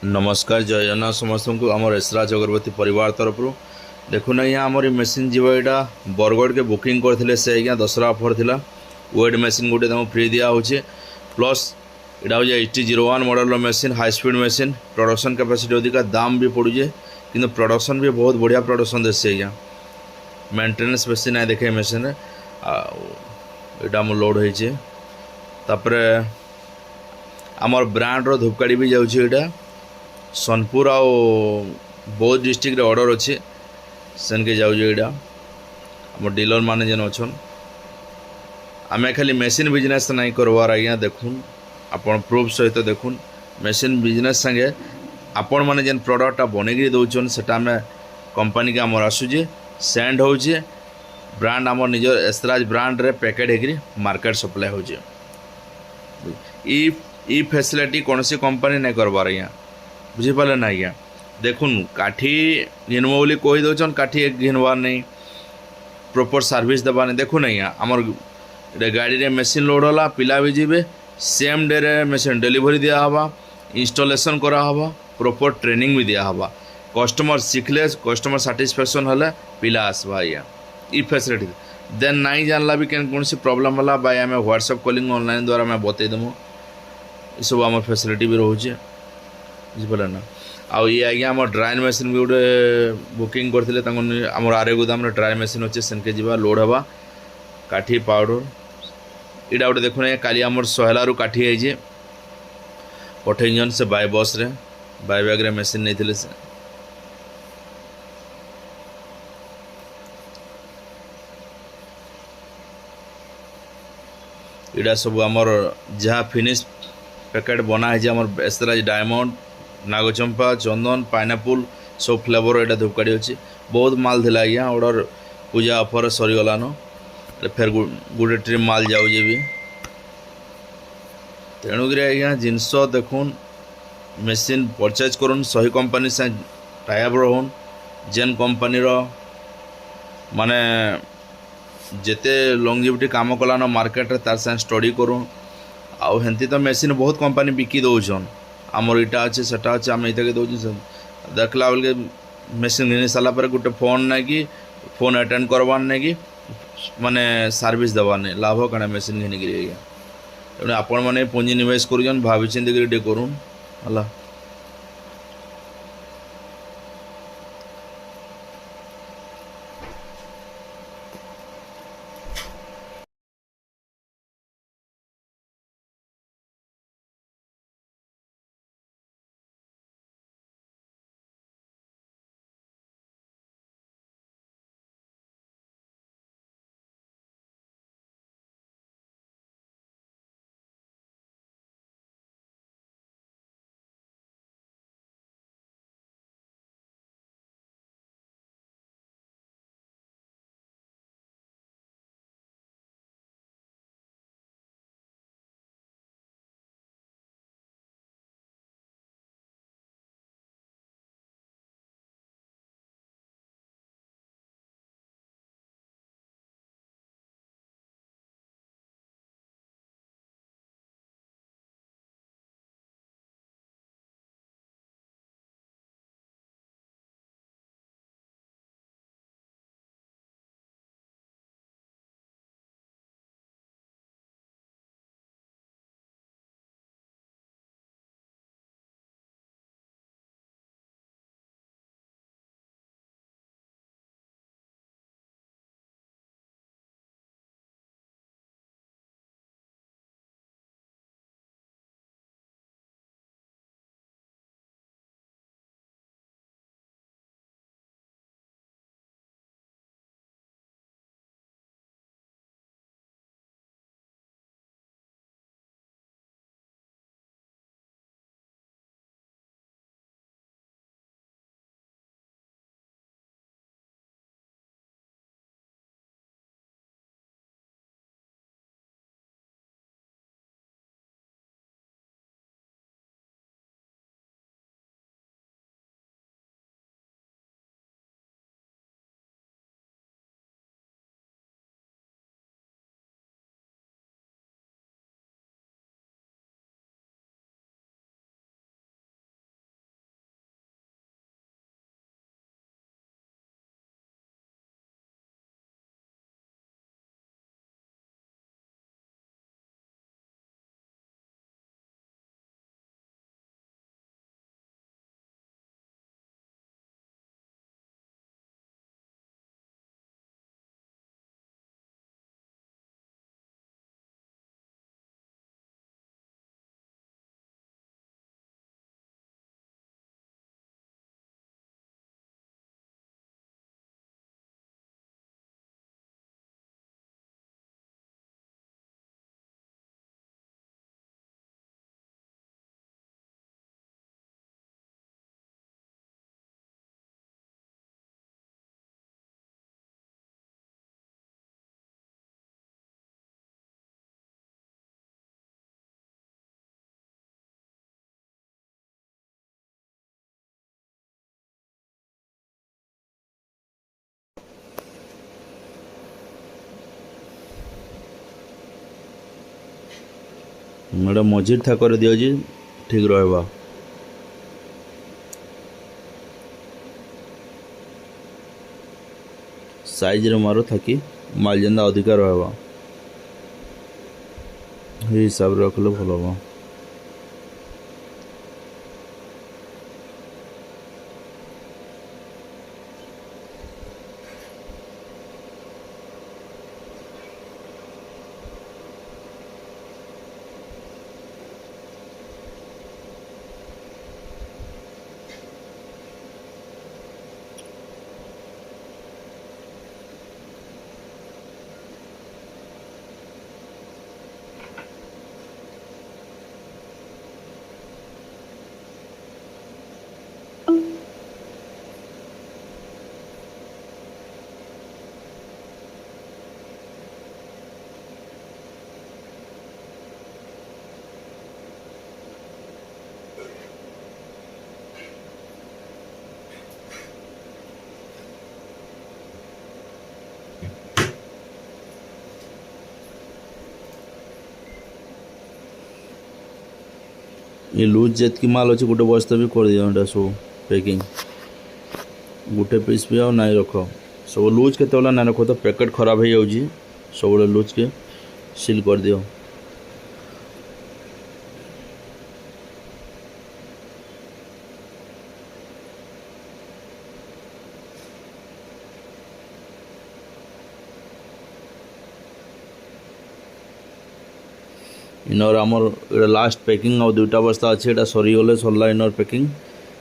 नमस्कार जय जगन्नाथ समस्त को आम एसराज अगरबती परिवार तरफ देखुना यहाँ आम मेसीन जीव यहाँ बरगढ़ के बुकिंग करते से आज्ञा दसरा ऑफर थिला वेट मेसीन गोटे फ्री दिया होचे प्लस यहाँ हूँ HT01 model machine high speed machine production capacity अधिका दाम भी पड़ुचे कि प्रोडक्शन भी बहुत बढ़िया प्रोडक्शन देसी आज्ञा मेंटेनेंस बेसी ना देखे मेसीन यहाँ मो लोड होपर आमर ब्रांड्र धूपकाड़ी भी जाऊँगी सोनपुर आ बौद्ध डिस्ट्रिक्ट ऑर्डर अच्छे सेनके जाऊँ यहाँ आम डीलर मैंने जेन अच्छन आम खाली मेसीन बिजनेस नहीं करवार आज्ञा देखुन आपण प्रूफ सहित देखुन मेसीन बिजनेस संगे आपण मैंने जेन प्रोडक्टा बनईकि दौन से कंपनी के आमर आसूचे सेंड होचे ब्रांड आम निज एसराज ब्रांड रे पैकेट होकर मार्केट सप्लाय होचे ई फैसिलिटी कौन सी कंपनी नहीं करवार आज्ञा बुझीपारे ना आज्ञा देखुन काठी घिनब बोली कही दौन काठी घिनबार नहीं प्रॉपर सर्विस देवार नहीं देखुन आज्ञा आमर गाड़ी रे मेसीन लोड होला पिला भी जीवे सेम डे रे मेसीन डिलीवरी दिया हवा इंस्टॉलेशन करा हवा प्रॉपर ट्रेनिंग भी दिया हवा कस्टमर शिखले कस्टमर साटिस्फैक्शन हेले पिला आसवा आज्ञा ई फैसिलिटी देन नहीं जानला भी कौन सी प्रॉब्लम होला बाय आम व्हाट्सएप कॉलिंग ऑनलाइन द्वारा मैं बतईदेमु ये सब आम फैसिलिटी भी रोचे बुझीपारे ना आउ ये आज्ञा आम ड्रायर मेसीन भी गोटे बुकिंग करते आम आरे गोदाम ड्रायर मेसीन अच्छे सेनके जा लोड हवा काठी पाउडर यहाँ गोटे देखुन काली आमर सहलारू काठी है पठेजन से बाय बस रे बाय बैग रे मेसीन नहीं से इड़ा सब आमर जहाँ फिनिश पैकेट बना है आमर एसराज डायमंड नागचंपा चंदन पाइनापुल सब फ्लेवर यहाँ धूपकाड़ी अच्छी बहुत माल थिला आज्ञा ऑर्डर पूजा ऑफर सरीगलान फिर गोटे ट्रिप माल जाऊे भी तेणुक आज्ञा जिनस देखुन मेसीन परचेज करुन सही कंपनी से टाइप रहन जेन कंपनी माने जेते लॉन्जिविटी काम कलान मार्केट रे तार साथ स्टडी करूँ आउ हेंती तो मेसीन बहुत कंपनी बिकी दौन आमर इटा अच्छे सेटा अच्छे आम ये दौन देखला बेल मेसीन घिनी सारापर गोटे फोन नहीं कि फोन अटेंड करवार नहीं कि माने सर्विस देवार नहीं लाभ कण मेसीन घिनिक तेणु आपण मैंने पुंजी निवेश कर भावी चिंती करूँ। ଏଇଟା ମଝିରେ ଥାକରେ ଦିଆଯାଉଛି ଠିକ୍ ରହିବା। ସାଇଜ୍ରେ ମାର ଥାକି ମାଲ୍ ଯେନ୍ତା ଅଧିକା ରହିବା ସେଇ ହିସାବରେ ରଖିଲେ ଭଲ ହେବ। ये लूज जेतकी माल अच्छे गोटे बस्ता भी कर दिया सब पैकिंग गोटे पीस भी ना रख सब लूज के ना रख तो पैकेट खराब हो जाऊँगी सब लूज के सील कर दियो। इनर आमर लास्ट पैकिंग आ दुईटा बस्ता अच्छे एटा सरीगले सरला इनर पैकिंग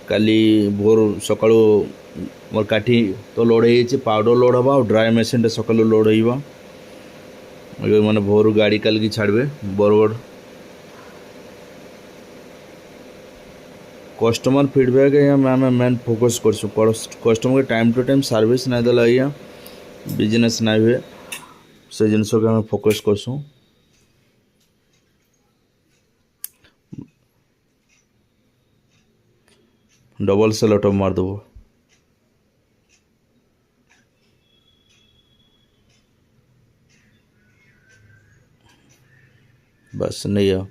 काली भोर सका मोर काठी तो लोड हो पाउडर लोड हवा और ड्राई मशीन सका लोड हो मैंने भोर गाड़ी काल की छाड़े बरगढ़। कस्टमर फीडबैक आम मेन फोकस करसु कस्टमर के टाइम टू टाइम सर्विस नहीं देला आज्ञा बिजनेस नहीं हुए से जिनस के आम फोकस करसु। डबल सेलोटो मार देव बस नहीं है।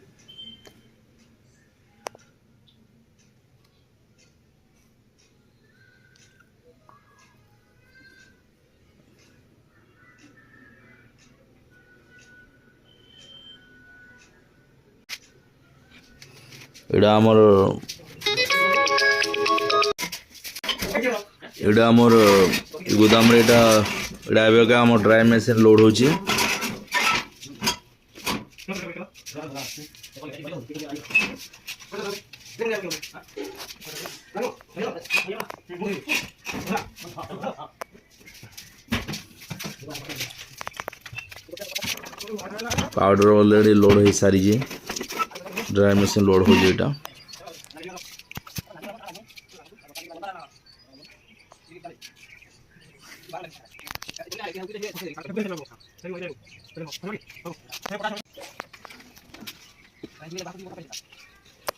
एड़ा आमर एड़ा आमर गोदाम रे एड़ा एबे आम ड्राई मशीन लोड होची पाउडर ऑलरेडी लोड हो सारी ड्राई मशीन लोड हो जाए।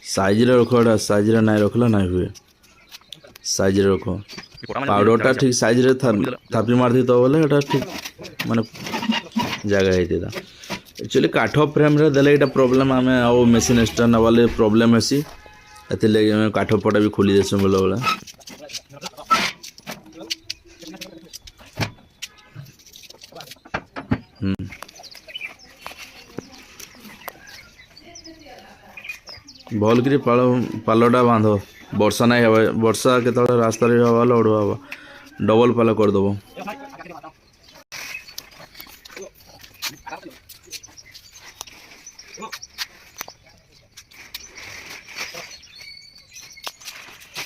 साइज रे रखो साइज रे नहीं रखला नहीं हुए साइज रे रखो पाउडरटा ठीक साइज रे थापी मार दी तो बोले ठीक माने जगह है एक्चुअली काठ फ्रेम रे देले एटा प्रॉब्लम आम आउ मशीन एक्सट्रा नवाले प्रॉब्लम हेसी एति लगे आम काठ पटा भी खोली देसु बेले बेले भल कि पालटा बांध वर्षा नहीं हवा वर्षा के रास्ता हवा ओढ़ हवा डबल पाल करदेव।